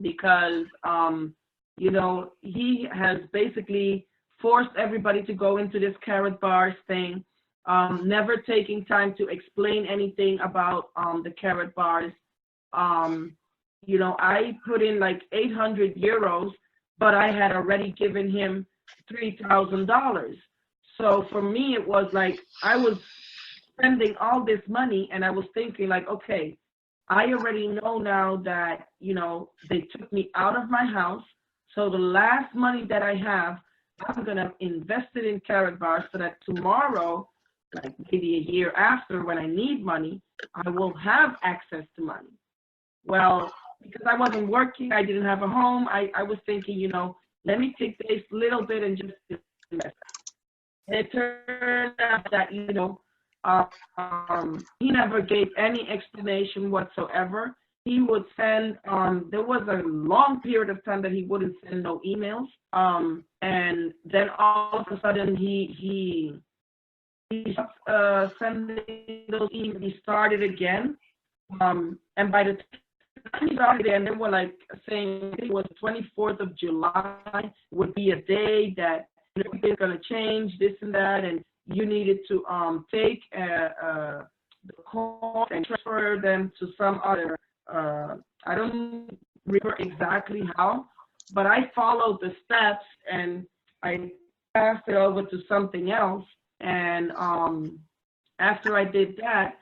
because, you know, he has basically forced everybody to go into this carrot bars thing, never taking time to explain anything about the carrot bars. You know, I put in like 800 euros, but I had already given him $3,000. So for me, it was like I was spending all this money, and I was thinking like, okay, I already know now that, you know, they took me out of my house. So the last money that I have, I'm going to invest it in carrot bars so that tomorrow, like maybe a year after when I need money, I will have access to money. Well, because I wasn't working, I didn't have a home, I was thinking, you know, let me take this little bit and just invest. And it turned out that, you know, he never gave any explanation whatsoever. He would send, there was a long period of time that he wouldn't send no emails. And then all of a sudden he sending those emails. He started again. And by the time he started, and they were like saying it was 24th of July would be a day that everything's going to change, this and that, and you needed to take the call and transfer them to some other, I don't remember exactly how, but I followed the steps and I passed it over to something else. And after I did that,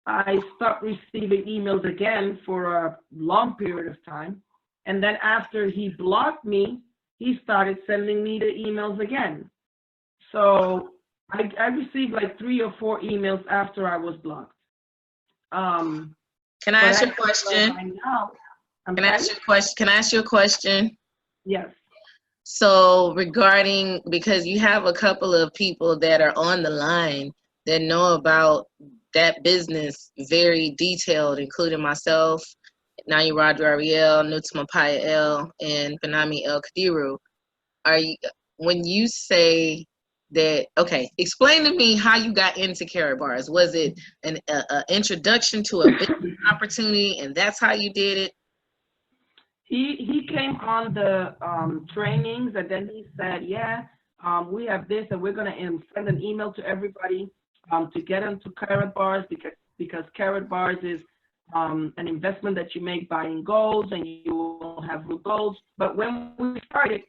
I stopped receiving emails again for a long period of time. And then after he blocked me, he started sending me the emails again. So I received like 3 or 4 emails after I was blocked. Can I ask you a question? Can I ask you a question? Yes. So regarding, because you have a couple of people that are on the line that know about that business very detailed, including myself, Nanya Roger Ariel, Nutma Paya El, and Panami El Kadiru. When you say that, okay, explain to me how you got into carrot bars. Was it an introduction to a business opportunity, and that's how you did it? He came on the trainings, and then he said, yeah, we have this, and we're going to send an email to everybody to get into carrot bars, because carrot bars is an investment that you make buying gold, and you will have real gold. But when we started,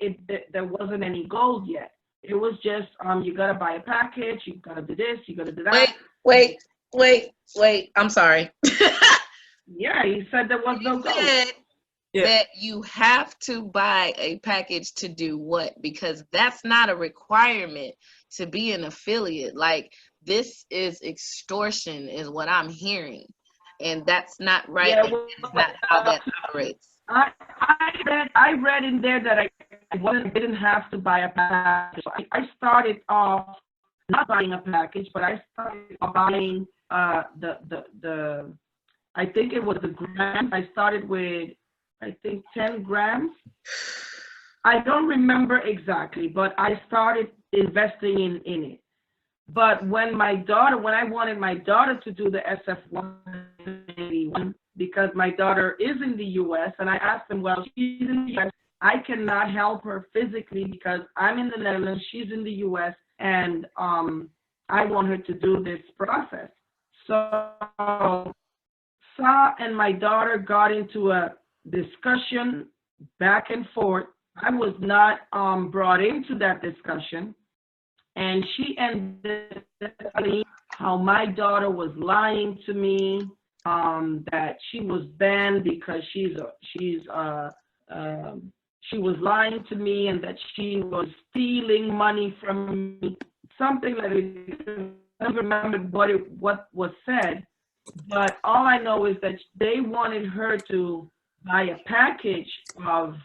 there wasn't any gold yet. It was just, you got to buy a package, you got to do this, you got to do that. Wait. I'm sorry. Yeah, he said there was no gold. That you have to buy a package to do what? Because that's not a requirement to be an affiliate. Like, this is extortion is what I'm hearing. And that's not right. Yeah, well, it's not how that operates. I read in there that I didn't have to buy a package. I started off not buying a package, but I started buying the I think it was the grams. I started with, I think, 10 grams. I don't remember exactly, but I started investing in it. But when I wanted my daughter to do the SF-181, because my daughter is in the U.S., and I asked them, well, she's in the U.S., I cannot help her physically because I'm in the Netherlands, she's in the U.S., and I want her to do this process. So Sa and my daughter got into a discussion back and forth. I was not brought into that discussion, and she ended up telling how my daughter was lying to me, that she was banned because she was lying to me, and that she was stealing money from me, something like that. I don't remember what was said, but all I know is that they wanted her to buy a package of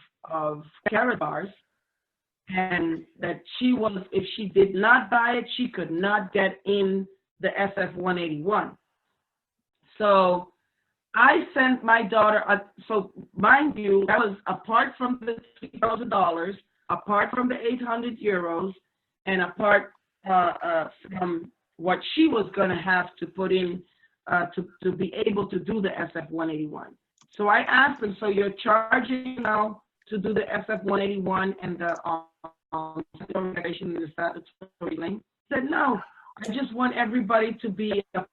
carrot bars, and that if she did not buy it, she could not get in the SF-181. So I sent my daughter, so mind you, that was apart from the $3,000, apart from the 800 euros, and apart from what she was going to have to put in to be able to do the SF-181. So I asked them, so you're charging now to do the SF-181 and the regulation and the statutory link? I said, no, I just want everybody to be a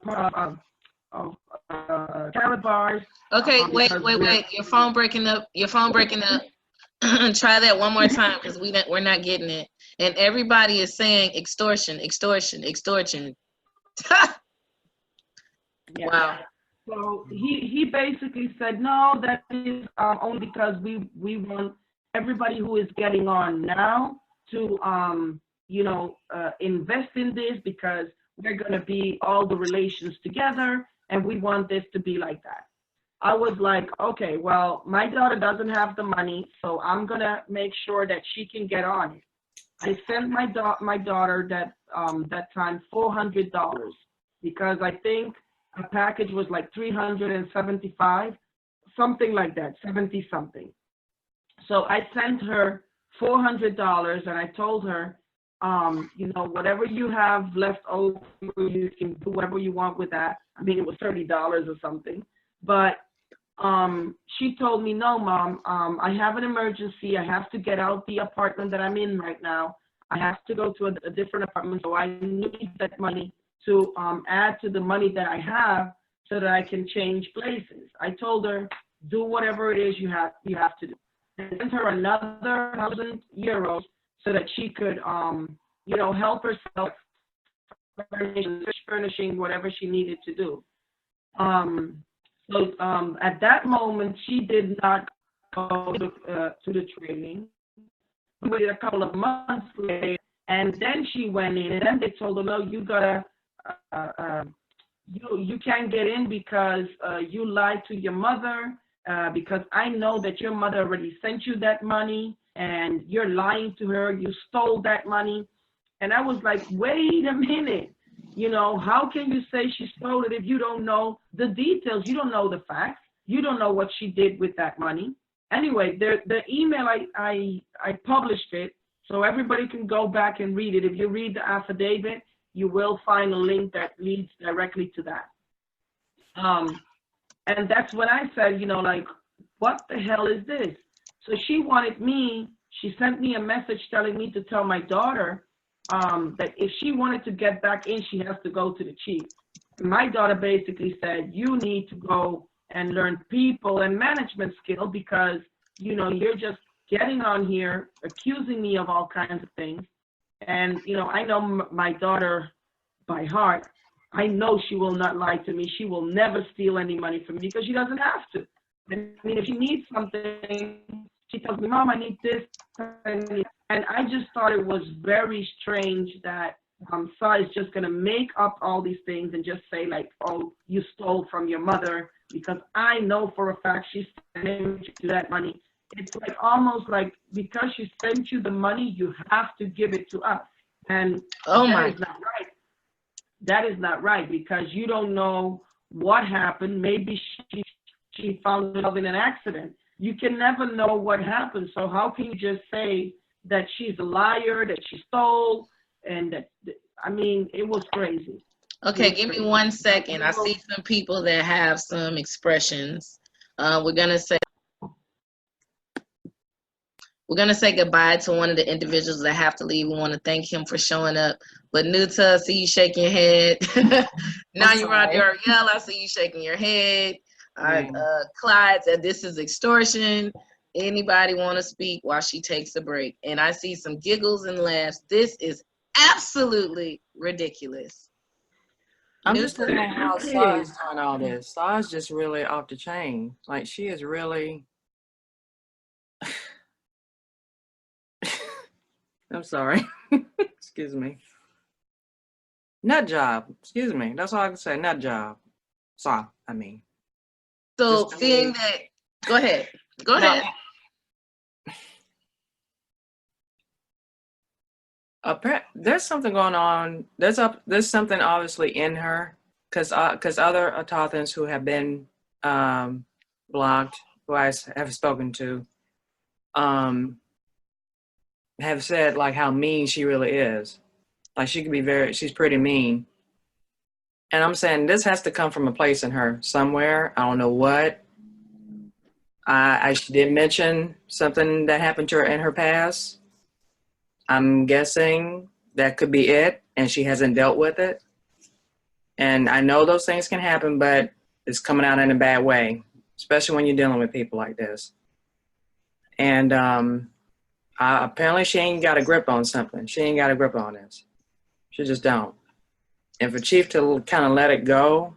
part of carrot bars. Okay, wait. Your phone breaking up. Try that one more time because we're not getting it. And everybody is saying extortion. Yeah. Wow. So he basically said, no, that is only because we want everybody who is getting on now to invest in this, because we're going to be all the relations together, and we want this to be like that. I was like, okay, well, my daughter doesn't have the money, so I'm going to make sure that she can get on it. I sent my daughter that time $400, because I think a package was like $375, something like that, 70 something. So I sent her $400, and I told her, whatever you have left over, you can do whatever you want with that. I mean, it was $30 or something, but she told me, no, Mom, I have an emergency. I have to get out the apartment that I'm in right now. I have to go to a different apartment, so I need that money to add to the money that I have so that I can change places. I told her, do whatever it is you have to do. I sent her another €1,000 so that she could, help herself furnishing whatever she needed to do. So at that moment, she did not go to the training. We waited a couple of months later, and then she went in, and then they told her, no, you gotta, you can't get in because you lied to your mother, because I know that your mother already sent you that money, and you're lying to her. You stole that money. And I was like, wait a minute. How can you say she stole it if you don't know the details? You don't know the facts. You don't know what she did with that money. Anyway, the email, I published it so everybody can go back and read it. If you read the affidavit, you will find a link that leads directly to that. And that's when I said, what the hell is this? So she sent me a message telling me to tell my daughter that if she wanted to get back in, she has to go to the chief. And my daughter basically said, you need to go and learn people and management skill, because, you're just getting on here, accusing me of all kinds of things. And, I know my daughter by heart. I know she will not lie to me. She will never steal any money from me because she doesn't have to. I mean, if she needs something, she tells me, Mom, I need this. And I just thought it was very strange that Sa is just going to make up all these things and just say, like, oh, you stole from your mother, because I know for a fact she sent you that money. It's like almost like because she sent you the money, you have to give it to us. And that is not right. That is not right, because you don't know what happened. Maybe she found herself in an accident. You can never know what happened. So how can you just say that she's a liar, that she stole, and that, I mean, it was crazy. Okay, give me 1 second. I see some people that have some expressions. We're gonna say goodbye to one of the individuals that have to leave. We want to thank him for showing up. But Nuta, I see you shaking your head. Nanya, I see you shaking your head. Clyde said this is extortion. Anybody want to speak while she takes a break? And I see some giggles and laughs. This is absolutely ridiculous. I'm just looking at how Sa is doing all this. Sa's just really off the chain. Like, she is really... I'm sorry. Excuse me. Nut job. Excuse me. That's all I can say. Nut job. Sa, I mean. So seeing that, go ahead. There's something going on. There's something obviously in her, because other Autochtons who have been blocked, who I have spoken to, have said like how mean she really is. Like, she can be she's pretty mean. And I'm saying this has to come from a place in her somewhere. I don't know what. She did mention something that happened to her in her past. I'm guessing that could be it, and she hasn't dealt with it. And I know those things can happen, but it's coming out in a bad way, especially when you're dealing with people like this. And apparently she ain't got a grip on something. She ain't got a grip on this. She just don't. And for Chief to kind of let it go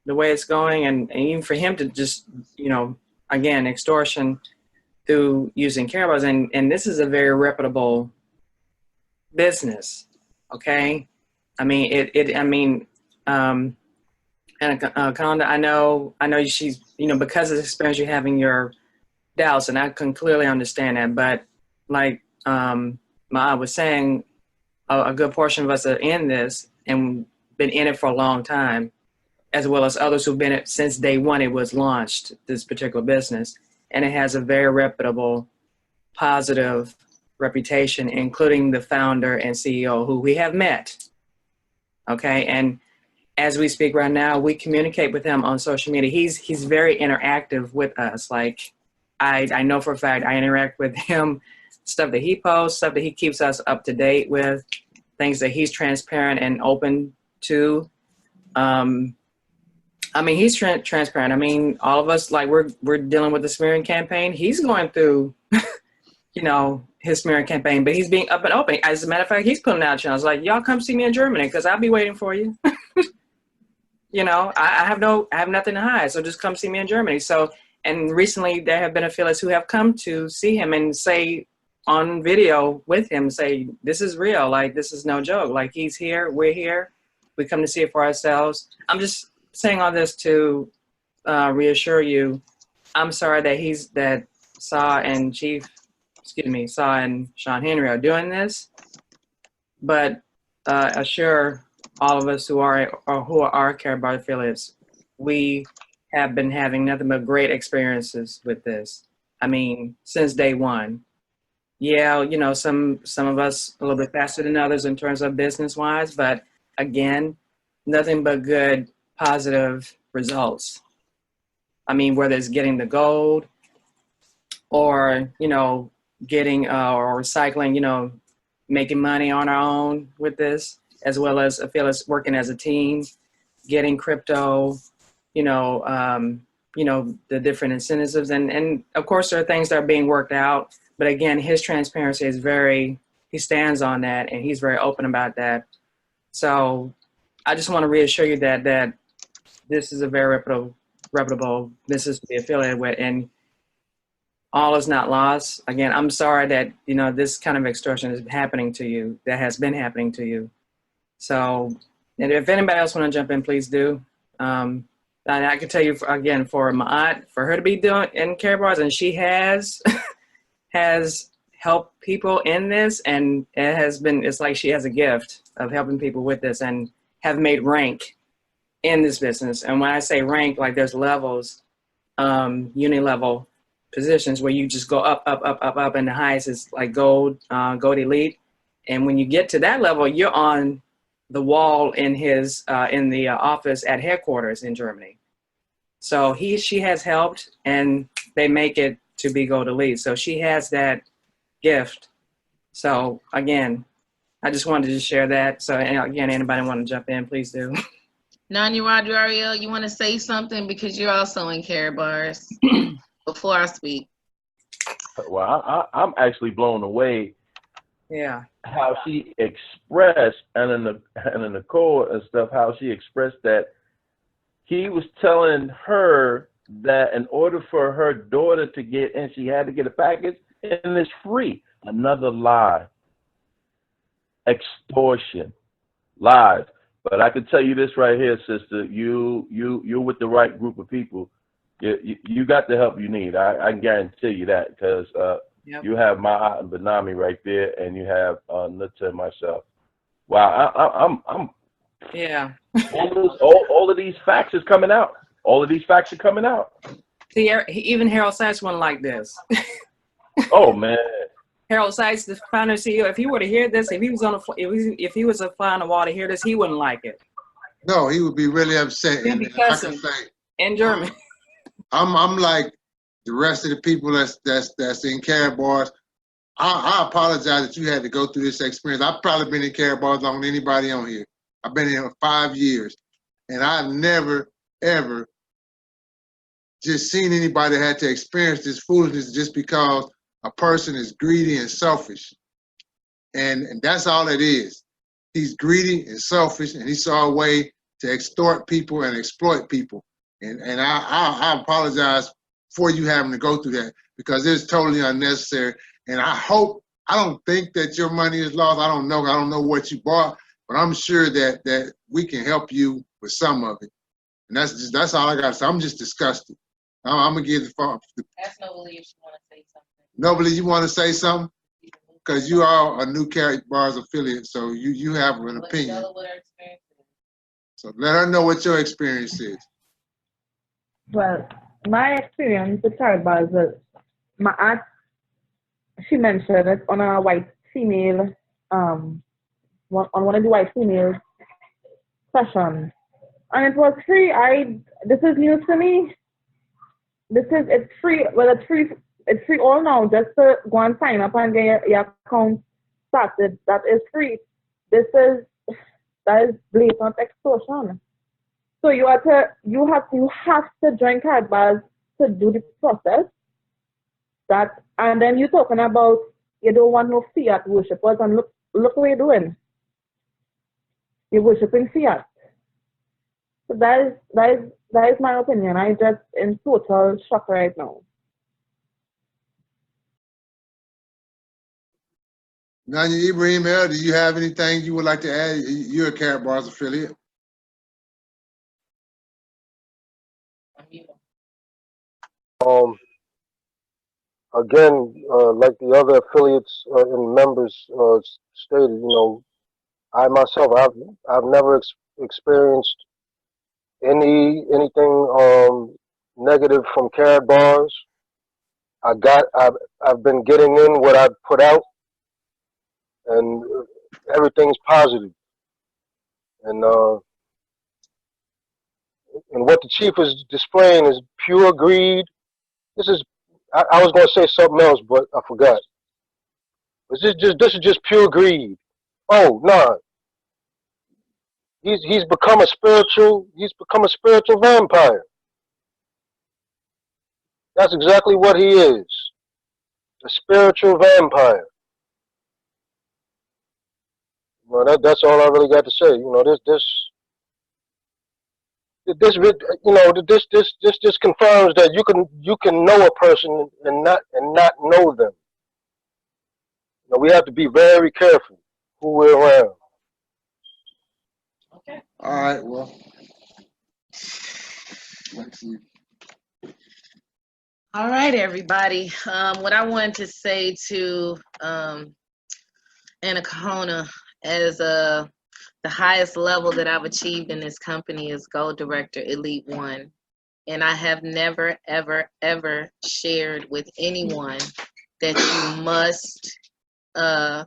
the way it's going, and even for him to just, again, extortion through using care bars, and this is a very reputable business, okay? I mean, and Conda, I know she's, because of the experience you have in your doubts, and I can clearly understand that, but like Ma was saying, a good portion of us are in this and been in it for a long time, as well as others who've been in it since day one it was launched, this particular business. And it has a very reputable, positive reputation, including the founder and CEO who we have met. Okay, and as we speak right now, we communicate with him on social media. He's very interactive with us. Like I know for a fact I interact with him, stuff that he posts, stuff that he keeps us up to date with, things that he's transparent and open to. He's transparent. I mean, all of us, like we're dealing with the smearing campaign. He's going through, his smearing campaign, but he's being up and open. As a matter of fact, he's putting out channels like, y'all come see me in Germany because I'll be waiting for you. I have nothing to hide. So just come see me in Germany. So, and recently there have been affiliates who have come to see him and say on video with him, say, this is real. Like, this is no joke. Like, he's here. We're here. We come to see it for ourselves. I'm just saying all this to reassure you. I'm sorry that Saw and Sean Henry are doing this, but assure all of us who are Care Bar affiliates, we have been having nothing but great experiences with this. I mean, since day one. Yeah, some of us a little bit faster than others in terms of business-wise, but again, nothing but good, positive results. I mean, whether it's getting the gold or, getting or recycling, making money on our own with this, as well as affiliates working as a team, getting crypto, the different incentives. And of course, there are things that are being worked out. But again, his transparency is he stands on that, and he's very open about that. So I just want to reassure you that this is a very reputable business to be affiliated with, and all is not lost. Again, I'm sorry that, this kind of extortion is happening to you, that has been happening to you. So, and if anybody else want to jump in, please do. And I can tell you, again, for my aunt, for her to be doing in Care Bars, and she has helped people in this, and it's like she has a gift of helping people with this and have made rank in this business. And when I say rank, like there's levels, uni-level positions where you just go up, and the highest is like gold elite. And when you get to that level, you're on the wall in the office at headquarters in Germany. So she has helped, and they make it to be gold elite. So she has that gift. So again, I just wanted to share that. So again, anybody want to jump in, please do. Nanya, Roger, Ariel, you want to say something because you're also in Care Bars before I speak? Well, I'm actually blown away. Yeah. How she expressed, and in Nicole and stuff, how she expressed that he was telling her that in order for her daughter to get in, she had to get a package, and it's free. Another lie. Extortion. Lies. But I can tell you this right here, sister. You're with the right group of people. You got the help you need. I can guarantee you that, because yep. You have my aunt and Benami right there, and you have Nutta and myself. Wow, I'm. Yeah. All of these facts is coming out. All of these facts are coming out. See, even Harold Sykes wasn't like this. Oh man. Harold Sykes, the founder CEO, if he were to hear this, if he was a fly on the wall to hear this, he wouldn't like it. No, he would be really upset. He'd be cussing in German. I'm like, the rest of the people that's in carrot bars, I apologize that you had to go through this experience. I've probably been in carrot bars longer than anybody on here. I've been in here for 5 years, and I've never, ever just seen anybody that had to experience this foolishness just because a person is greedy and selfish. And that's all it is. He's greedy and selfish, and he saw a way to extort people and exploit people. And I apologize for you having to go through that, because it's totally unnecessary. And I don't think that your money is lost. I don't know what you bought, but I'm sure that we can help you with some of it. And that's all I got to say. I'm just disgusted. I'm gonna give the phone. Ask Nobly if she want to say something. Nobly, you want to say something? Because you are a new Carrot Bars affiliate, so you have an opinion. Tell her what her experience is. So let her know what your experience is. Well, my experience with Carrot Bars was my aunt. She mentioned it on a white female, on one of the white female sessions, and it was free. This is news to me. It's free. Well, it's free. It's free all now. Just to go and sign up and get your account started. That is free. That is blatant extortion. So you have to join Carrot Bars to do the process. And then you're talking about you don't want no fiat worshippers, and look what you're doing. You're worshiping fiat. So that is my opinion. I'm just in total shock right now. Nanya Ibrahim, do you have anything you would like to add? You're a Carrot Bars affiliate. Again, like the other affiliates and members stated, I myself, I've never experienced anything negative from Carrot Bars. I've been getting in what I put out, and everything's positive. And what the chief is displaying is pure greed. I was going to say something else, but I forgot. This is just pure greed. Oh no, he's become a spiritual vampire. That's exactly what he is, a spiritual vampire. Well, that's all I really got to say. This confirms that you can know a person and not know them. We have to be very careful who we're around. Okay. All right, well, let's see. All right, everybody. What I wanted to say to Anna Kahona as the highest level that I've achieved in this company is Gold Director Elite 1. And I have never, ever, ever shared with anyone that you must buy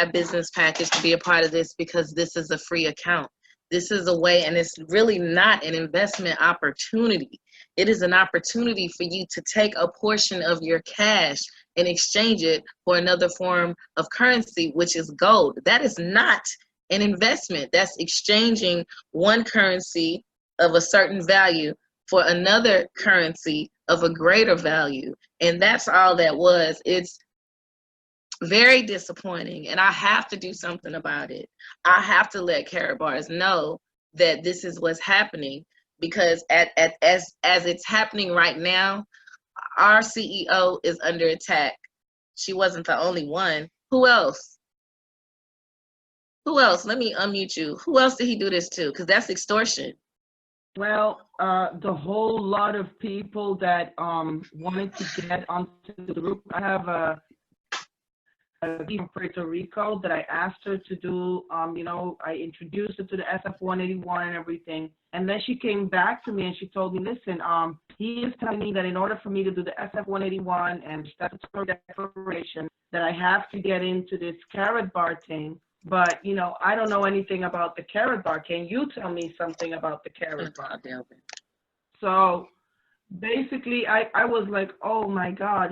a business package to be a part of this, because this is a free account. This is a way, and it's really not an investment opportunity. It is an opportunity for you to take a portion of your cash and exchange it for another form of currency, which is gold. That is not an investment. That's exchanging one currency of a certain value for another currency of a greater value. And that's all that was. It's very disappointing, and I have to do something about it. I have to let Carrot Bars know that this is what's happening, because as it's happening right now, our CEO is under attack. She wasn't the only one. Who else? Let me unmute you. Who else did he do this to? Because that's extortion. Well, the whole lot of people that wanted to get onto the group. I have a from Puerto Rico that I asked her to do. I introduced her to the SF-181 and everything. And then she came back to me and she told me, listen, he is telling me that in order for me to do the SF-181 and statutory declaration, that I have to get into this Carrot Bar thing. But, I don't know anything about the Carrot Bar. Can you tell me something about the Carrot Bar? So basically, I was like, oh my God,